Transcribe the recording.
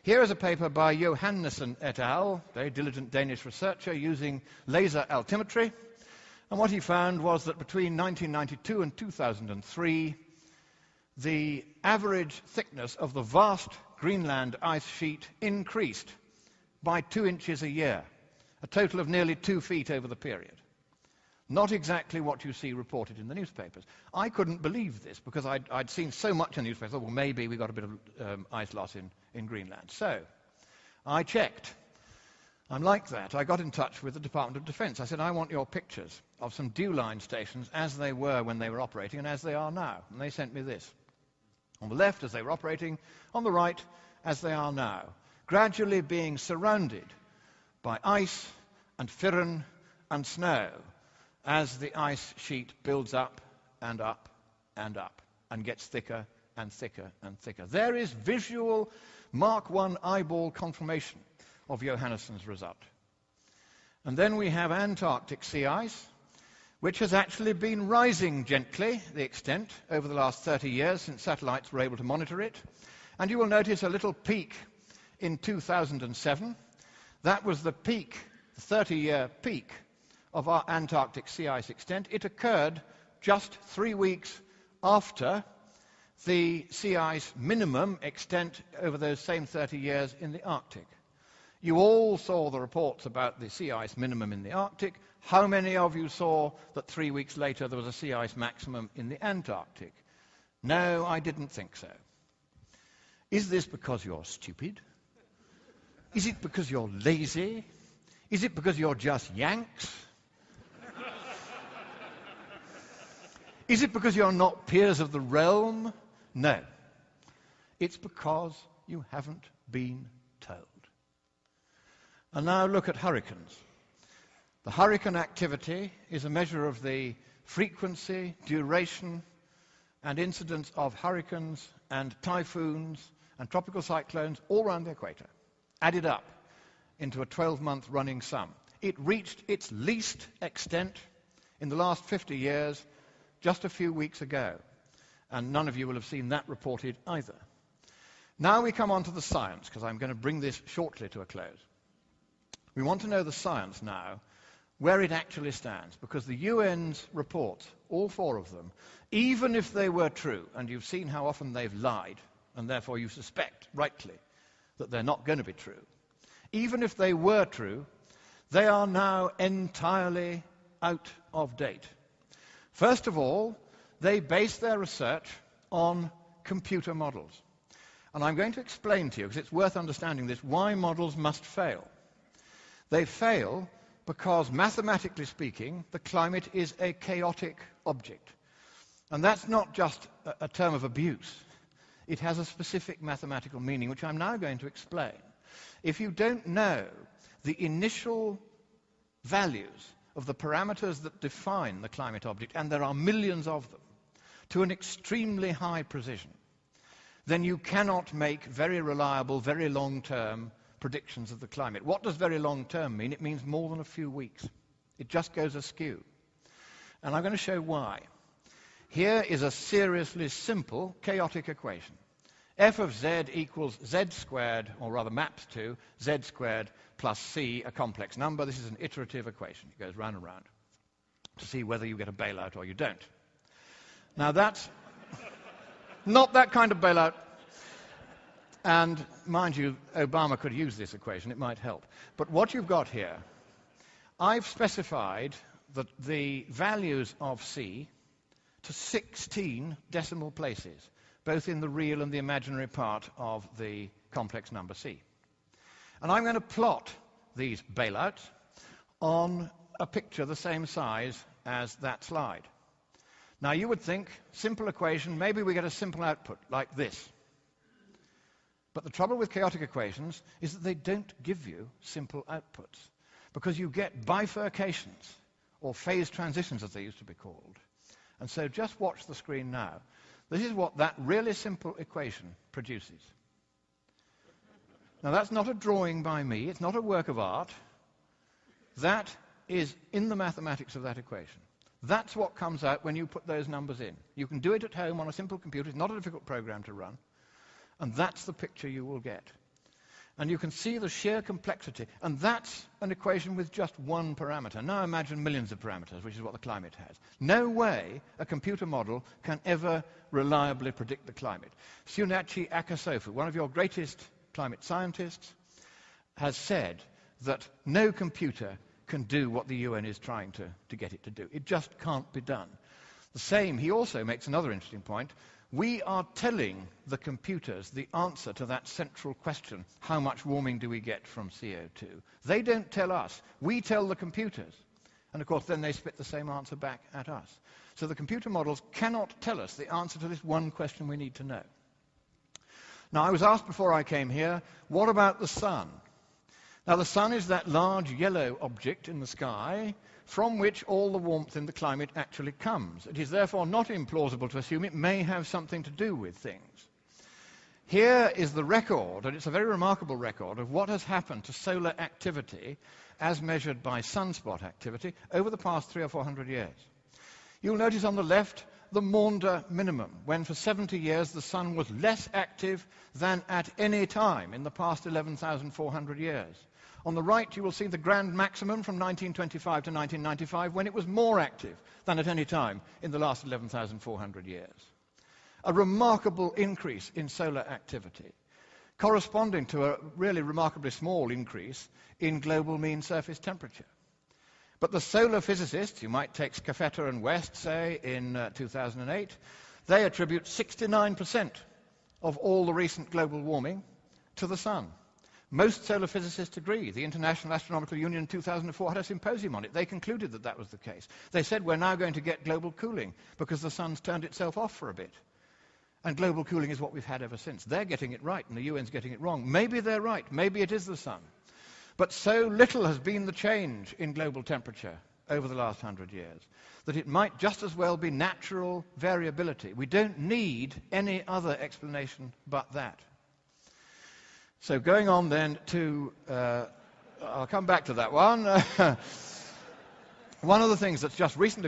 Here is a paper by Johannessen et al., very diligent Danish researcher, using laser altimetry. And what he found was that between 1992 and 2003, the average thickness of the vast Greenland ice sheet increased by 2 inches a year, a total of nearly 2 feet over the period. Not exactly what you see reported in the newspapers. I couldn't believe this because I'd seen so much in the newspapers. I thought, well, maybe we got a bit of ice loss in Greenland. So I checked. I'm like that. I got in touch with the Department of Defense. I said, I want your pictures of some dew line stations as they were when they were operating and as they are now. And they sent me this. On the left, as they were operating. On the right, as they are now. Gradually being surrounded by ice and firn and snow as the ice sheet builds up and up and up and gets thicker and thicker and thicker. There is visual Mark I eyeball confirmation of Johannessen's result. And then we have Antarctic sea ice, which has actually been rising gently, the extent, over the last 30 years since satellites were able to monitor it. And you will notice a little peak in 2007. That was the peak, the 30-year peak of our Antarctic sea ice extent. It occurred just 3 weeks after the sea ice minimum extent over those same 30 years in the Arctic. You all saw the reports about the sea ice minimum in the Arctic. How many of you saw that 3 weeks later there was a sea ice maximum in the Antarctic? No, I didn't think so. Is this because you're stupid? Is it because you're lazy? Is it because you're just Yanks? Is it because you're not peers of the realm? No. It's because you haven't been told. And now look at hurricanes. The hurricane activity is a measure of the frequency, duration, and incidence of hurricanes and typhoons and tropical cyclones all around the equator, added up into a 12-month running sum. It reached its least extent in the last 50 years just a few weeks ago, and none of you will have seen that reported either. Now we come on to the science, because I'm going to bring this shortly to a close. We want to know the science now, where it actually stands, because the UN's reports, all 4 of them, even if they were true, and you've seen how often they've lied, and therefore you suspect, rightly, that they're not going to be true, even if they were true, they are now entirely out of date. First of all, they base their research on computer models. And I'm going to explain to you, because it's worth understanding this, why models must fail. They fail because, mathematically speaking, the climate is a chaotic object. And that's not just a term of abuse. It has a specific mathematical meaning, which I'm now going to explain. If you don't know the initial values of the parameters that define the climate object, and there are millions of them, to an extremely high precision, then you cannot make very reliable, very long-term predictions of the climate. What does very long-term mean? It means more than a few weeks. It just goes askew. And I'm going to show why. Here is a seriously simple chaotic equation. F of z equals z squared, or rather maps to z squared plus c, a complex number. This is an iterative equation. It goes round and round to see whether you get a bailout or you don't. Now that's not that kind of bailout. And mind you, Obama could use this equation. It might help. But what you've got here, I've specified that the values of c to 16 decimal places, both in the real and the imaginary part of the complex number c. And I'm going to plot these bailouts on a picture the same size as that slide. Now you would think, simple equation, maybe we get a simple output like this. But the trouble with chaotic equations is that they don't give you simple outputs, because you get bifurcations, or phase transitions as they used to be called. And so just watch the screen now. This is what that really simple equation produces. Now that's not a drawing by me, it's not a work of art. That is in the mathematics of that equation. That's what comes out when you put those numbers in. You can do it at home on a simple computer, it's not a difficult program to run. And that's the picture you will get. And you can see the sheer complexity. And that's an equation with just one parameter. Now imagine millions of parameters, which is what the climate has. No way a computer model can ever reliably predict the climate. Tsunachi Akasofu, one of your greatest climate scientists, has said that no computer can do what the UN is trying to get it to do. It just can't be done. The same, he also makes another interesting point. We are telling the computers the answer to that central question, how much warming do we get from CO2? They don't tell us. We tell the computers. And of course, then they spit the same answer back at us. So the computer models cannot tell us the answer to this one question we need to know. Now, I was asked before I came here, what about the sun? Now, the sun is that large yellow object in the sky from which all the warmth in the climate actually comes. It is therefore not implausible to assume it may have something to do with things. Here is the record, and it's a very remarkable record, of what has happened to solar activity as measured by sunspot activity over the past 300 or 400 years. You'll notice on the left the Maunder minimum, when for 70 years the sun was less active than at any time in the past 11,400 years. On the right, you will see the grand maximum from 1925 to 1995, when it was more active than at any time in the last 11,400 years. A remarkable increase in solar activity, corresponding to a really remarkably small increase in global mean surface temperature. But the solar physicists, you might take Scafetta and West, say, in 2008, they attribute 69% of all the recent global warming to the sun. Most solar physicists agree. The International Astronomical Union in 2004 had a symposium on it. They concluded that that was the case. They said we're now going to get global cooling because the sun's turned itself off for a bit. And global cooling is what we've had ever since. They're getting it right and the UN's getting it wrong. Maybe they're right. Maybe it is the sun. But so little has been the change in global temperature over the last 100 years that it might just as well be natural variability. We don't need any other explanation but that. So going on then to, I'll come back to that one. One of the things that's just recently